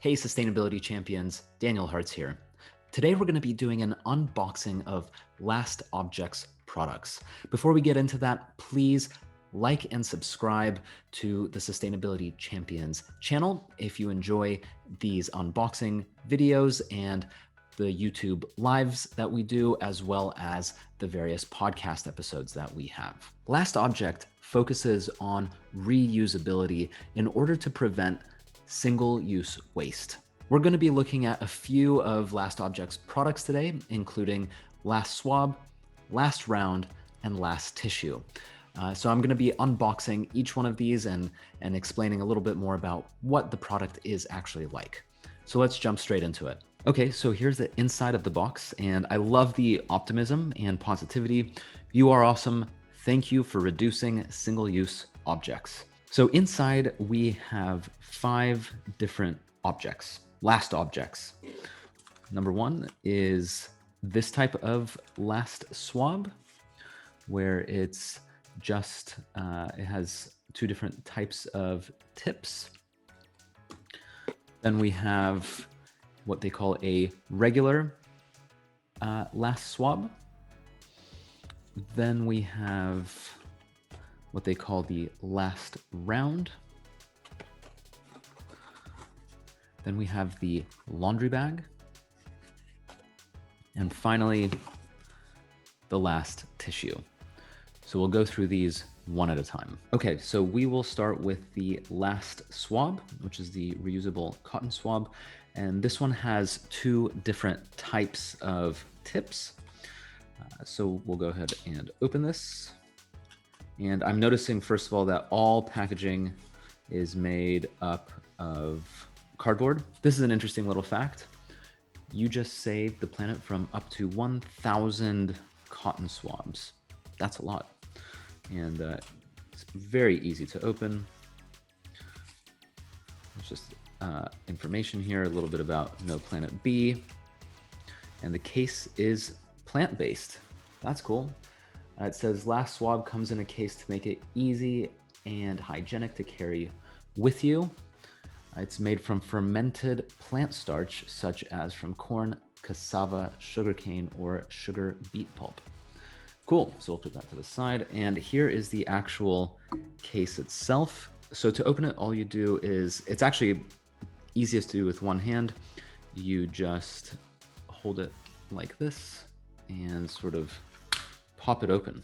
Hey, sustainability champions, Daniel Hartz here. Today we're going to be doing an unboxing of LastObject's products. Before we get into that, please like and subscribe to the Sustainability Champions channel if you enjoy these unboxing videos and the YouTube lives that we do, as well as the various podcast episodes that we have. LastObject focuses on reusability in order to prevent single-use waste. We're going to be looking at a few of LastObject's products today, including LastSwab, LastRound, and LastTissue. So I'm going to be unboxing each one of these and explaining a little bit more about what the product is actually like. So let's jump straight into it. Okay, so here's the inside of the box, and I love the optimism and positivity. You are awesome. Thank you for reducing single-use objects. So inside we have 5 different objects, LastObjects. Number 1 is this type of LastSwab, where it's just, it has 2 different types of tips. Then we have what they call a regular LastSwab. Then we have what they call the LastRound. Then we have the laundry bag. And finally, the LastTissue. So we'll go through these one at a time. Okay, so we will start with the LastSwab, which is the reusable cotton swab. And this one has 2 different types of tips. So we'll go ahead and open this. And I'm noticing, first of all, that all packaging is made up of cardboard. This is an interesting little fact. You just saved the planet from up to 1,000 cotton swabs. That's a lot. And it's very easy to open. There's just information here, a little bit about No Planet B. And the case is plant-based. That's cool. It says LastSwab comes in a case to make it easy and hygienic to carry with you. It's made from fermented plant starch, such as from corn, cassava, sugarcane, or sugar beet pulp. Cool, so we'll put that to the side. And here is the actual case itself. So to open it, all you do is, it's actually easiest to do with one hand. You just hold it like this and sort of pop it open.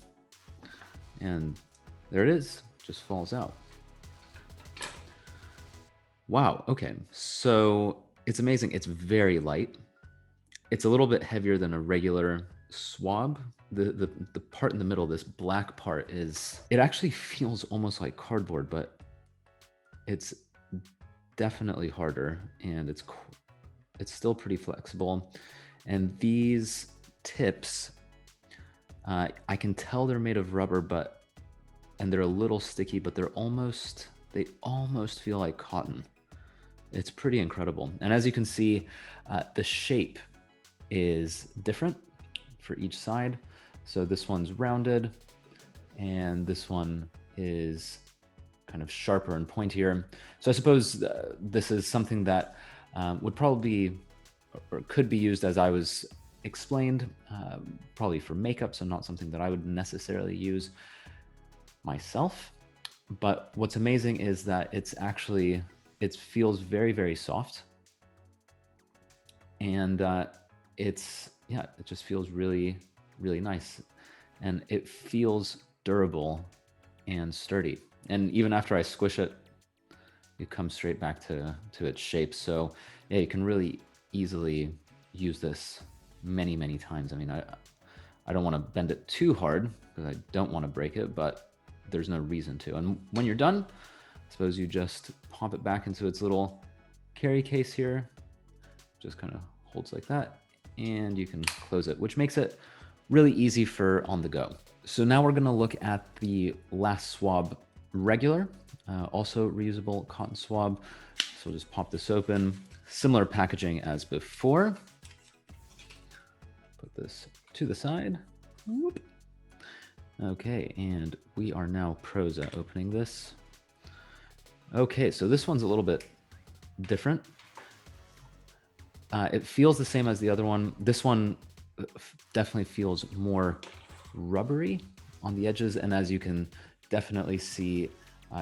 And there it is, just falls out. Wow, okay, so it's amazing. It's very light. It's a little bit heavier than a regular swab. The part in the middle, this black part, it actually feels almost like cardboard, but it's definitely harder, and it's still pretty flexible. And these tips, I can tell they're made of rubber, and they're a little sticky, but they almost feel like cotton. It's pretty incredible. And as you can see, the shape is different for each side. So this one's rounded, and this one is kind of sharper and pointier. So I suppose this is something that would probably or could be used, as I was explained, probably for makeup, so not something that I would necessarily use myself. But what's amazing is that it feels very, very soft, and it just feels really, really nice, and it feels durable and sturdy. And even after I squish it, it comes straight back to its shape. So yeah, you can really easily use this many, many times. I mean, I don't want to bend it too hard because I don't want to break it, but there's no reason to. And when you're done, I suppose you just pop it back into its little carry case here. Just kind of holds like that, and you can close it, which makes it really easy for on the go. So now we're going to look at the LastSwab regular, also reusable cotton swab. So we'll just pop this open. Similar packaging as before. Put this to the side. Whoop. Okay, and we are now pros at opening this. Okay, so this one's a little bit different. It feels the same as the other one. This one definitely feels more rubbery on the edges, and as you can definitely see,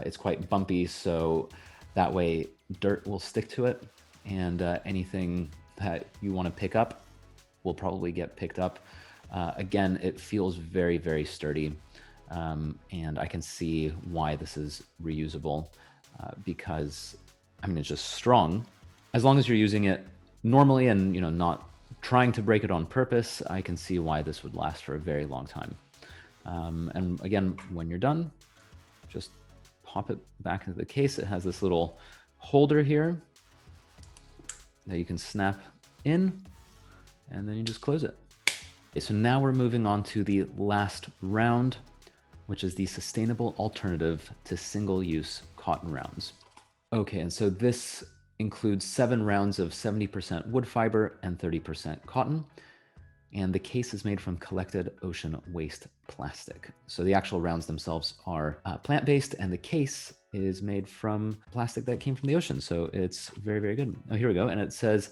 it's quite bumpy, so that way dirt will stick to it, and anything that you want to pick up will probably get picked up. Again, it feels very, very sturdy, and I can see why this is reusable, because, I mean, it's just strong. As long as you're using it normally and, you know, not trying to break it on purpose, I can see why this would last for a very long time. And again, when you're done, just pop it back into the case. It has this little holder here that you can snap in, and then you just close it. Okay, so now we're moving on to the last round, which is the sustainable alternative to single-use cotton rounds. Okay, and so this includes 7 rounds of 70% wood fiber and 30% cotton. And the case is made from collected ocean waste plastic. So the actual rounds themselves are plant-based, and the case is made from plastic that came from the ocean. So it's very, very good. Oh, here we go. And it says,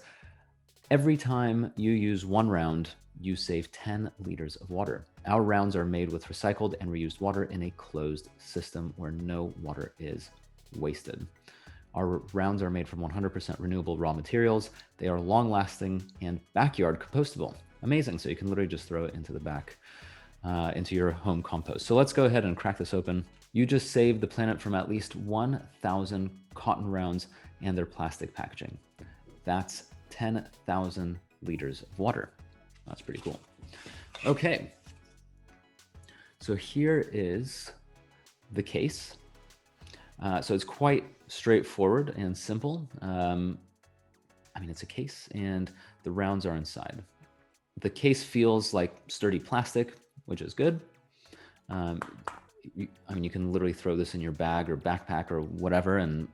every time you use 1 round, you save 10 liters of water. Our rounds are made with recycled and reused water in a closed system where no water is wasted. Our rounds are made from 100% renewable raw materials. They are long-lasting and backyard compostable. Amazing. So you can literally just throw it into the back, into your home compost. So let's go ahead and crack this open. You just saved the planet from at least 1,000 cotton rounds and their plastic packaging. That's 10,000 liters of water. That's pretty cool. Okay. So here is the case. So it's quite straightforward and simple. I mean, it's a case and the rounds are inside. The case feels like sturdy plastic, which is good. I mean, you can literally throw this in your bag or backpack or whatever, and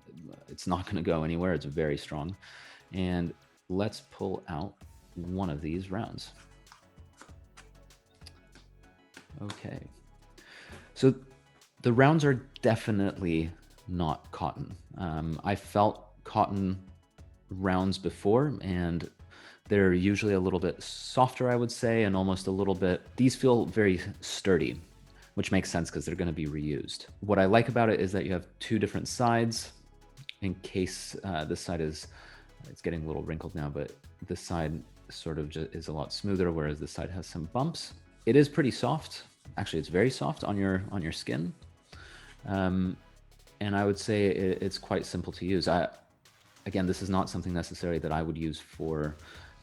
it's not going to go anywhere. It's very strong. And let's pull out one of these rounds. Okay. So the rounds are definitely not cotton. I felt cotton rounds before, and they're usually a little bit softer, I would say, and almost a little bit, these feel very sturdy, which makes sense because they're going to be reused. What I like about it is that you have 2 different sides. In case this side is, it's getting a little wrinkled now, but this side sort of just is a lot smoother, whereas this side has some bumps. It is pretty soft. Actually, it's very soft on your skin. And I would say it's quite simple to use. Again, this is not something necessarily that I would use for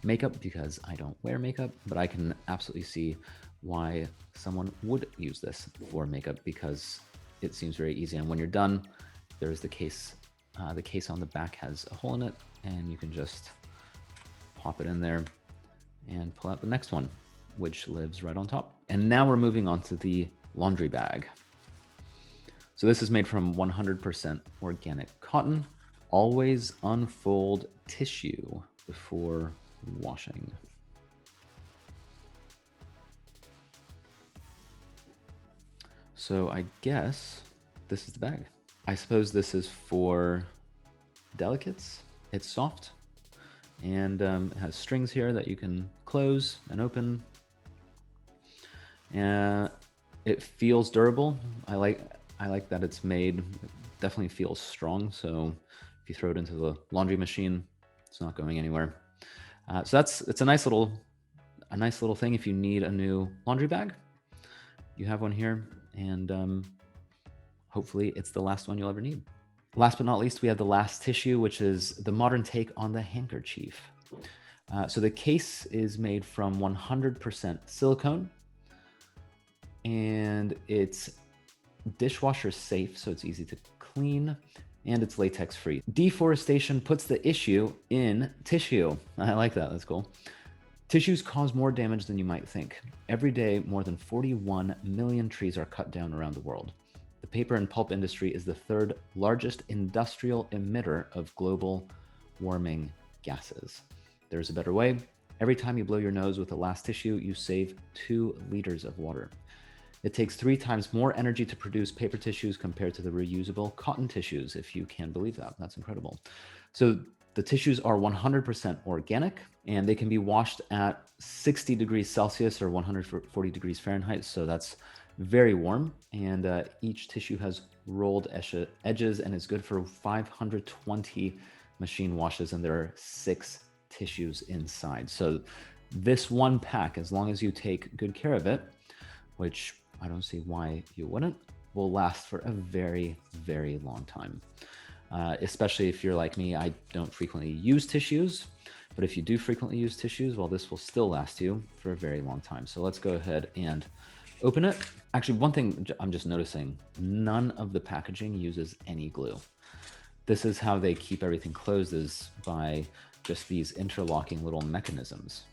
makeup because I don't wear makeup, but I can absolutely see why someone would use this for makeup because it seems very easy. And when you're done, there's the case. The case on the back has a hole in it, and you can just pop it in there and pull out the next one, which lives right on top. And now we're moving on to the laundry bag. So this is made from 100% organic cotton. Always unfold tissue before washing. So I guess this is the bag. I suppose this is for delicates. It's soft and it has strings here that you can close and open. And it feels durable. I like that it's made. It definitely feels strong. So if you throw it into the laundry machine, it's not going anywhere. So it's a nice little thing if you need a new laundry bag. You have one here, and hopefully it's the last one you'll ever need. Last but not least, we have the LastTissue, which is the modern take on the handkerchief. So the case is made from 100% silicone, and it's dishwasher safe, so it's easy to clean, and it's latex free. Deforestation puts the issue in tissue. I like that, that's cool. Tissues cause more damage than you might think. Every day, more than 41 million trees are cut down around the world. The paper and pulp industry is the 3rd largest industrial emitter of global warming gases. There's a better way. Every time you blow your nose with a LastTissue, you save 2 liters of water. It takes 3 times more energy to produce paper tissues compared to the reusable cotton tissues, if you can believe that. That's incredible. So The tissues are 100% organic, and they can be washed at 60 degrees Celsius or 140 degrees Fahrenheit. So that's very warm. And each tissue has rolled edges and is good for 520 machine washes. And there are 6 tissues inside. So this one pack, as long as you take good care of it, which I don't see why you wouldn't, will last for a very, very long time. Especially if you're like me, I don't frequently use tissues, but if you do frequently use tissues, well, this will still last you for a very long time. So let's go ahead and open it. Actually, one thing I'm just noticing, none of the packaging uses any glue. This is how they keep everything closed, is by just these interlocking little mechanisms.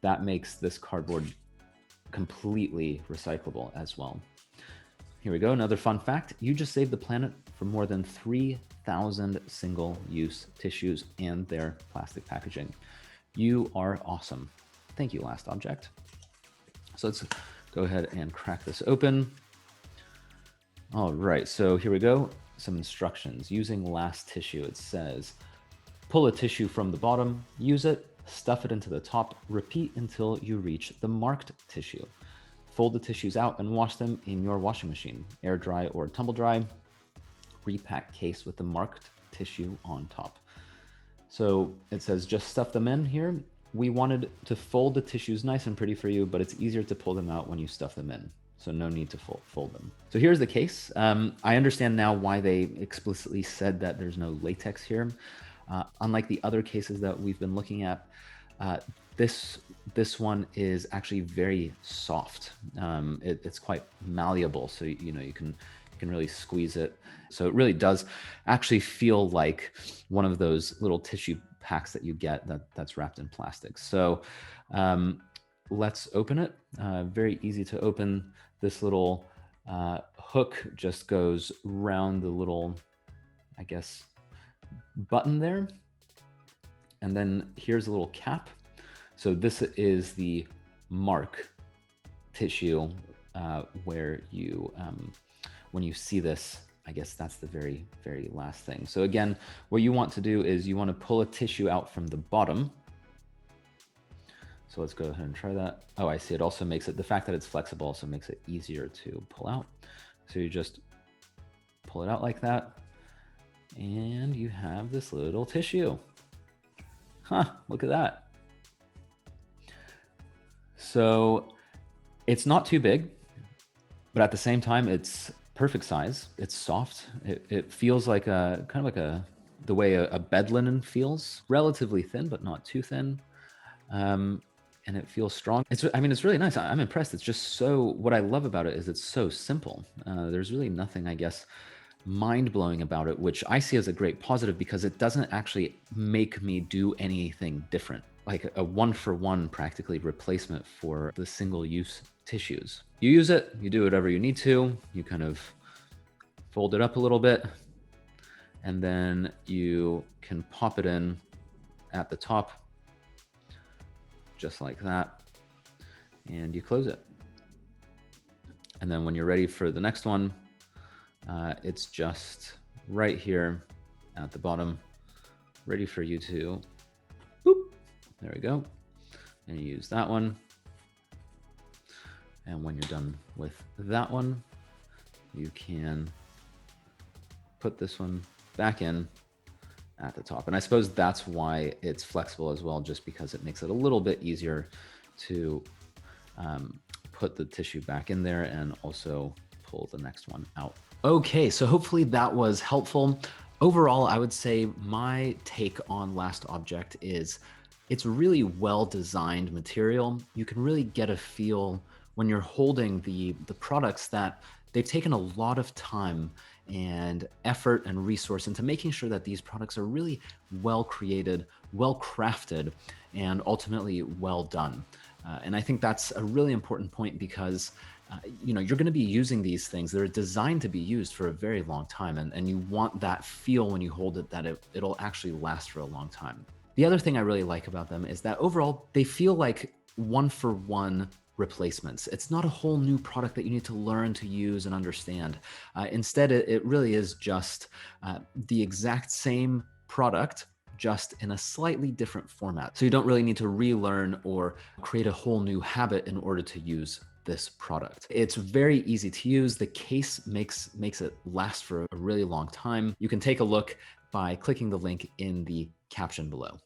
That makes this cardboard completely recyclable as well. Here we go, another fun fact. You just saved the planet from more than 3,000 single-use tissues and their plastic packaging. You are awesome. Thank you, LastObject. So let's go ahead and crack this open. All right, so here we go. Some instructions. Using LastTissue, it says, pull a tissue from the bottom, use it, stuff it into the top, repeat until you reach the marked tissue. Fold the tissues out and wash them in your washing machine, air dry or tumble dry. Repack case with the marked tissue on top. So it says just stuff them in here. We wanted to fold the tissues nice and pretty for you, but it's easier to pull them out when you stuff them in. So no need to fold them. So here's the case. I understand now why they explicitly said that there's no latex here. Unlike the other cases that we've been looking at, this one is actually very soft. It's quite malleable, so you can really squeeze it. So it really does actually feel like one of those little tissue packs that you get that's wrapped in plastic. So let's open it. Very easy to open. This little hook just goes around the little, I guess, button there. And then here's a little cap. So this is the mark tissue where you, when you see this, I guess that's the very, very last thing. So again, what you want to do is you want to pull a tissue out from the bottom. So let's go ahead and try that. Oh, I see. It also makes it, the fact that it's flexible also makes it easier to pull out. So you just pull it out like that, and you have this little tissue. Huh, look at that. So it's not too big, but at the same time, it's perfect size. It's soft. It feels like a kind of like the way a bed linen feels, relatively thin, but not too thin. And it feels strong. I mean, it's really nice. I'm impressed. It's just so, what I love about it is it's so simple. There's really nothing, I guess, mind-blowing about it, which I see as a great positive because it doesn't actually make me do anything different, like a one-for-one practically replacement for the single-use tissues. You use it, you do whatever you need to, you kind of fold it up a little bit, and then you can pop it in at the top, just like that, and you close it. And then when you're ready for the next one, it's just right here at the bottom, ready for you to, boop, there we go. And you use that one. And when you're done with that one, you can put this one back in at the top. And I suppose that's why it's flexible as well, just because it makes it a little bit easier to put the tissue back in there and also pull the next one out. Okay, so hopefully that was helpful. Overall, I would say my take on LastObject is it's really well-designed material. You can really get a feel when you're holding the products that they've taken a lot of time and effort and resource into making sure that these products are really well created, well crafted, and ultimately well done. And I think that's a really important point because you're going to be using these things. They're designed to be used for a very long time, and you want that feel when you hold it that it'll actually last for a long time. The other thing I really like about them is that overall they feel like one-for-one replacements. It's not a whole new product that you need to learn to use and understand. Instead, it really is just the exact same product, just in a slightly different format. So you don't really need to relearn or create a whole new habit in order to use this product. It's very easy to use. The case makes it last for a really long time. You can take a look by clicking the link in the caption below.